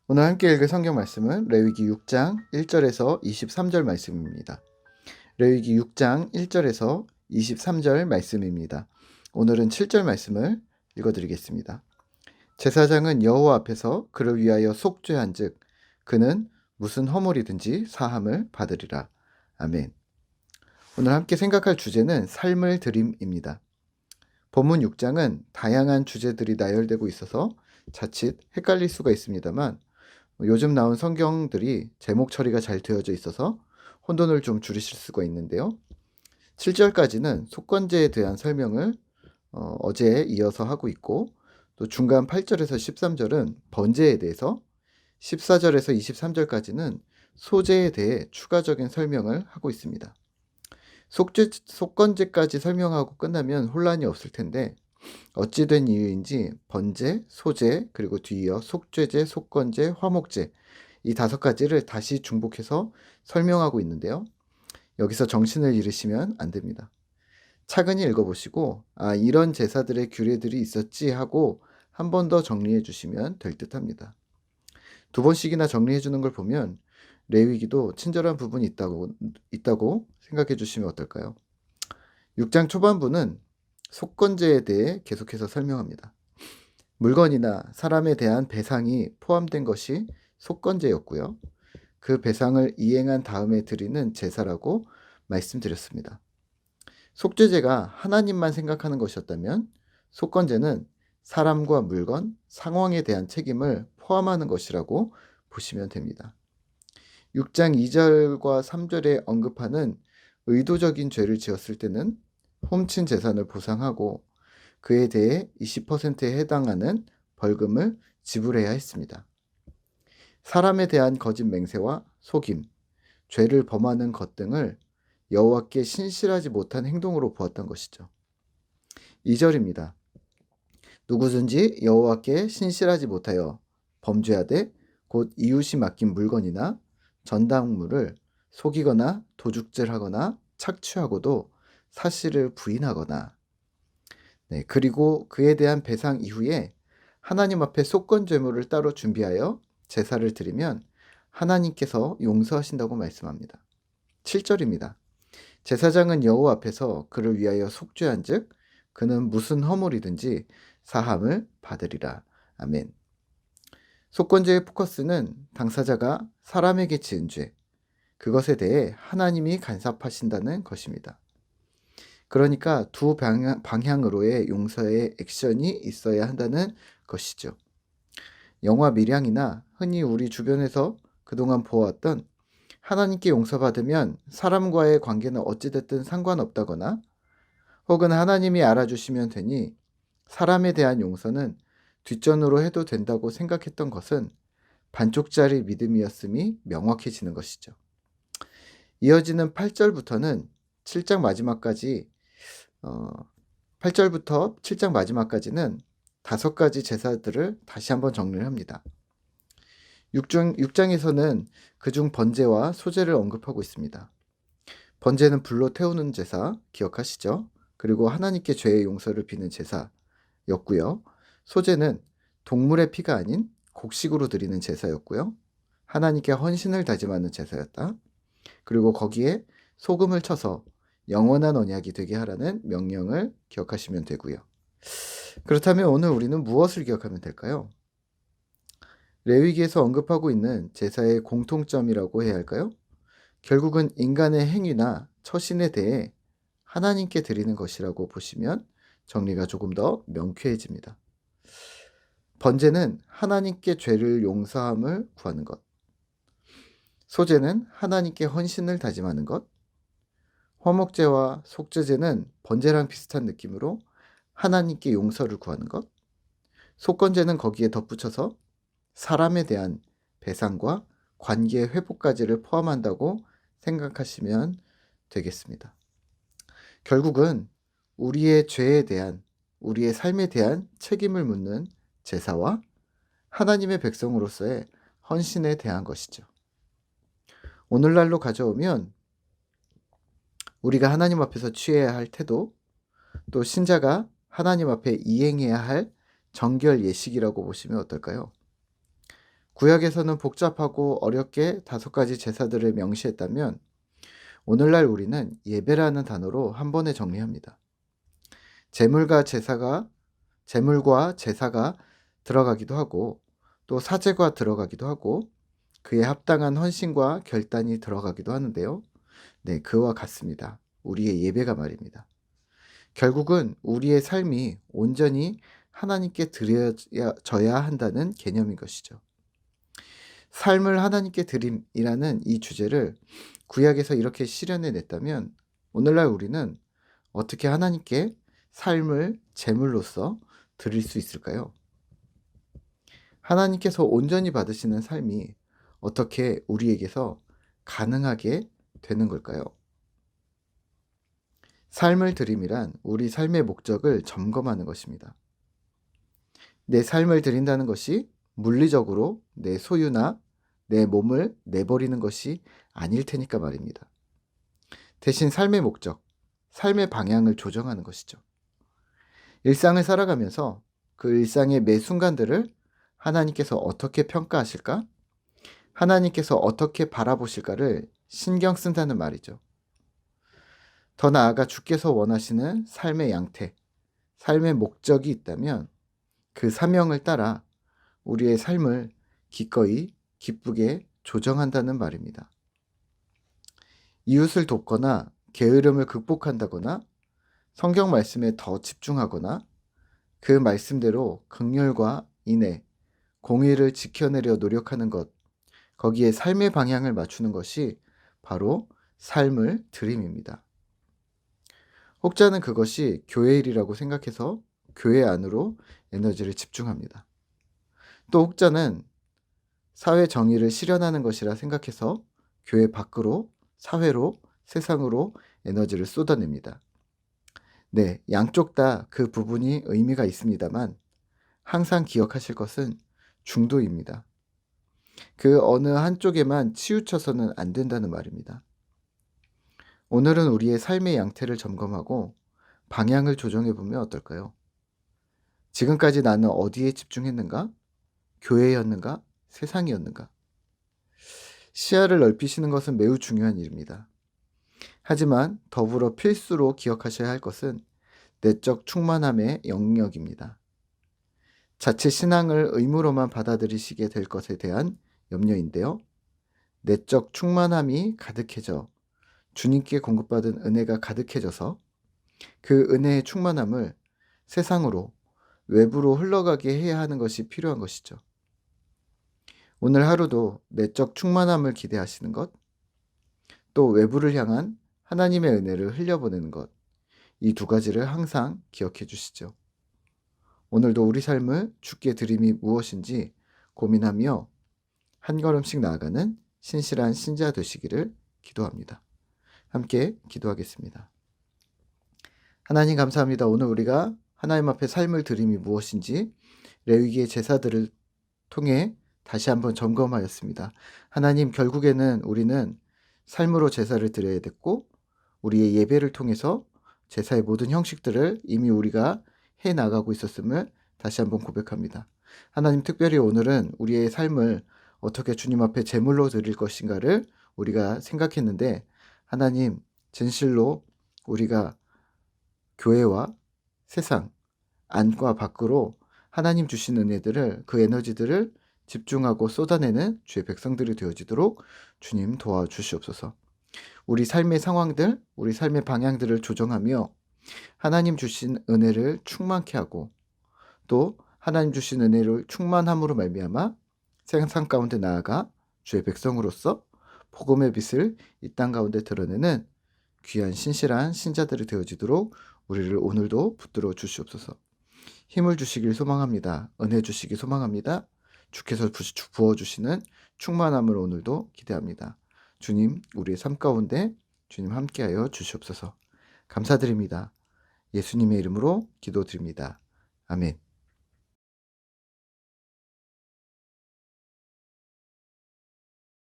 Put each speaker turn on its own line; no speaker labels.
오늘 함께 읽을 성경 말씀은 레위기 6장 1절에서 23절 말씀입니다. 레위기 6장 1절에서 23절 말씀입니다. 오늘은 7절 말씀을 읽어드리겠습니다. 제사장은 여호와 앞에서 그를 위하여 속죄한즉 그는 무슨 허물이든지 사함을 받으리라. 아멘. 오늘 함께 생각할 주제는 삶을 드림입니다. 본문 6장은 다양한 주제들이 나열되고 있어서 자칫 헷갈릴 수가 있습니다만 요즘 나온 성경들이 제목 처리가 잘 되어져 있어서 혼돈을 좀 줄이실 수가 있는데요. 7절까지는 속건제에 대한 설명을 어제에 이어서 하고 있고, 또 중간 8절에서 13절은 번제에 대해서, 14절에서 23절까지는 소제에 대해 추가적인 설명을 하고 있습니다. 속건제까지 설명하고 끝나면 혼란이 없을 텐데 어찌된 이유인지 번제, 소제, 그리고 뒤이어 속죄제, 속건제, 화목제 이 5가지를 다시 중복해서 설명하고 있는데요. 여기서 정신을 잃으시면 안 됩니다. 차근히 읽어보시고 이런 제사들의 규례들이 있었지 하고 한 번 더 정리해 주시면 될 듯합니다. 2번씩이나 정리해 주는 걸 보면 레위기도 친절한 부분이 있다고 생각해 주시면 어떨까요? 6장 초반부는 속건제에 대해 계속해서 설명합니다. 물건이나 사람에 대한 배상이 포함된 것이 속건제였고요. 그 배상을 이행한 다음에 드리는 제사라고 말씀드렸습니다. 속죄제가 하나님만 생각하는 것이었다면 속건제는 사람과 물건, 상황에 대한 책임을 포함하는 것이라고 보시면 됩니다. 6장 2절과 3절에 언급하는 의도적인 죄를 지었을 때는 훔친 재산을 보상하고 그에 대해 20%에 해당하는 벌금을 지불해야 했습니다. 사람에 대한 거짓 맹세와 속임, 죄를 범하는 것 등을 여호와께 신실하지 못한 행동으로 보았던 것이죠. 2절입니다. 누구든지 여호와께 신실하지 못하여 범죄하되 곧 이웃이 맡긴 물건이나 전당물을 속이거나 도둑질하거나 착취하고도 사실을 부인하거나 그리고 그에 대한 배상 이후에 하나님 앞에 속건제물을 따로 준비하여 제사를 드리면 하나님께서 용서하신다고 말씀합니다. 7절입니다. 제사장은 여호와 앞에서 그를 위하여 속죄한즉 그는 무슨 허물이든지 사함을 받으리라. 아멘. 속건제의 포커스는 당사자가 사람에게 지은 죄, 그것에 대해 하나님이 간섭하신다는 것입니다. 그러니까 두 방향으로의 용서의 액션이 있어야 한다는 것이죠. 영화 밀양이나 흔히 우리 주변에서 그동안 보아왔던 하나님께 용서받으면 사람과의 관계는 어찌됐든 상관없다거나 혹은 하나님이 알아주시면 되니 사람에 대한 용서는 뒷전으로 해도 된다고 생각했던 것은 반쪽짜리 믿음이었음이 명확해지는 것이죠. 이어지는 8절부터는 7장 마지막까지 8절부터 7장 마지막까지는 5가지 제사들을 다시 한번 정리를 합니다. 6장에서는 그중 번제와 소제를 언급하고 있습니다. 번제는 불로 태우는 제사 기억하시죠? 그리고 하나님께 죄의 용서를 비는 제사였고요. 소제는 동물의 피가 아닌 곡식으로 드리는 제사였고요. 하나님께 헌신을 다짐하는 제사였다. 그리고 거기에 소금을 쳐서 영원한 언약이 되게 하라는 명령을 기억하시면 되고요. 그렇다면 오늘 우리는 무엇을 기억하면 될까요? 레위기에서 언급하고 있는 제사의 공통점이라고 해야 할까요? 결국은 인간의 행위나 처신에 대해 하나님께 드리는 것이라고 보시면 정리가 조금 더 명쾌해집니다. 번제는 하나님께 죄를 용서함을 구하는 것. 소제는 하나님께 헌신을 다짐하는 것. 화목제와 속죄제는 번제랑 비슷한 느낌으로 하나님께 용서를 구하는 것. 속건제는 거기에 덧붙여서 사람에 대한 배상과 관계 회복까지를 포함한다고 생각하시면 되겠습니다. 결국은 우리의 죄에 대한, 우리의 삶에 대한 책임을 묻는 제사와 하나님의 백성으로서의 헌신에 대한 것이죠. 오늘날로 가져오면 우리가 하나님 앞에서 취해야 할 태도, 또 신자가 하나님 앞에 이행해야 할 정결 예식이라고 보시면 어떨까요? 구약에서는 복잡하고 어렵게 5가지 제사들을 명시했다면 오늘날 우리는 예배라는 단어로 한 번에 정리합니다. 제물과 제사가 들어가기도 하고 또 사제가 들어가기도 하고 그에 합당한 헌신과 결단이 들어가기도 하는데요. 네, 그와 같습니다. 우리의 예배가 말입니다. 결국은 우리의 삶이 온전히 하나님께 드려져야 한다는 개념인 것이죠. 삶을 하나님께 드림이라는 이 주제를 구약에서 이렇게 실현해 냈다면 오늘날 우리는 어떻게 하나님께 삶을 제물로서 드릴 수 있을까요? 하나님께서 온전히 받으시는 삶이 어떻게 우리에게서 가능하게 되는 걸까요? 삶을 드림이란 우리 삶의 목적을 점검하는 것입니다. 내 삶을 드린다는 것이 물리적으로 내 소유나 내 몸을 내버리는 것이 아닐 테니까 말입니다. 대신 삶의 목적, 삶의 방향을 조정하는 것이죠. 일상을 살아가면서 그 일상의 매 순간들을 하나님께서 어떻게 평가하실까? 하나님께서 어떻게 바라보실까를 신경 쓴다는 말이죠. 더 나아가 주께서 원하시는 삶의 양태, 삶의 목적이 있다면 그 사명을 따라 우리의 삶을 기꺼이 기쁘게 조정한다는 말입니다. 이웃을 돕거나 게으름을 극복한다거나 성경 말씀에 더 집중하거나 그 말씀대로 긍휼과 인애, 공의를 지켜내려 노력하는 것, 거기에 삶의 방향을 맞추는 것이 바로 삶을 드림입니다. 혹자는 그것이 교회 일이라고 생각해서 교회 안으로 에너지를 집중합니다. 또 혹자는 사회 정의를 실현하는 것이라 생각해서 교회 밖으로, 사회로, 세상으로 에너지를 쏟아냅니다. 네, 양쪽 다 그 부분이 의미가 있습니다만 항상 기억하실 것은 중도입니다. 그 어느 한쪽에만 치우쳐서는 안 된다는 말입니다. 오늘은 우리의 삶의 양태를 점검하고 방향을 조정해 보면 어떨까요? 지금까지 나는 어디에 집중했는가? 교회였는가? 세상이었는가? 시야를 넓히시는 것은 매우 중요한 일입니다. 하지만 더불어 필수로 기억하셔야 할 것은 내적 충만함의 영역입니다. 자체 신앙을 의무로만 받아들이시게 될 것에 대한 염려인데요. 내적 충만함이 가득해져 주님께 공급받은 은혜가 가득해져서 그 은혜의 충만함을 세상으로 외부로 흘러가게 해야 하는 것이 필요한 것이죠. 오늘 하루도 내적 충만함을 기대하시는 것, 또 외부를 향한 하나님의 은혜를 흘려보내는 것, 이 2가지를 항상 기억해 주시죠. 오늘도 우리 삶을 주께 드림이 무엇인지 고민하며 한 걸음씩 나아가는 신실한 신자 되시기를 기도합니다. 함께 기도하겠습니다. 하나님 감사합니다. 오늘 우리가 하나님 앞에 삶을 드림이 무엇인지 레위기의 제사들을 통해 다시 한번 점검하였습니다. 하나님, 결국에는 우리는 삶으로 제사를 드려야 됐고 우리의 예배를 통해서 제사의 모든 형식들을 이미 우리가 해나가고 있었음을 다시 한번 고백합니다. 하나님, 특별히 오늘은 우리의 삶을 어떻게 주님 앞에 제물로 드릴 것인가를 우리가 생각했는데 하나님, 진실로 우리가 교회와 세상, 안과 밖으로 하나님 주신 은혜들을, 그 에너지들을 집중하고 쏟아내는 주의 백성들이 되어지도록 주님 도와주시옵소서. 우리 삶의 상황들, 우리 삶의 방향들을 조정하며 하나님 주신 은혜를 충만케 하고 또 하나님 주신 은혜를 충만함으로 말미암아 세상 가운데 나아가 주의 백성으로서 복음의 빛을 이 땅 가운데 드러내는 귀한 신실한 신자들이 되어지도록 우리를 오늘도 붙들어 주시옵소서. 힘을 주시길 소망합니다. 은혜 주시길 소망합니다. 주께서 부어주시는 충만함을 오늘도 기대합니다. 주님, 우리의 삶 가운데 주님 함께하여 주시옵소서. 감사드립니다. 예수님의 이름으로 기도드립니다. 아멘.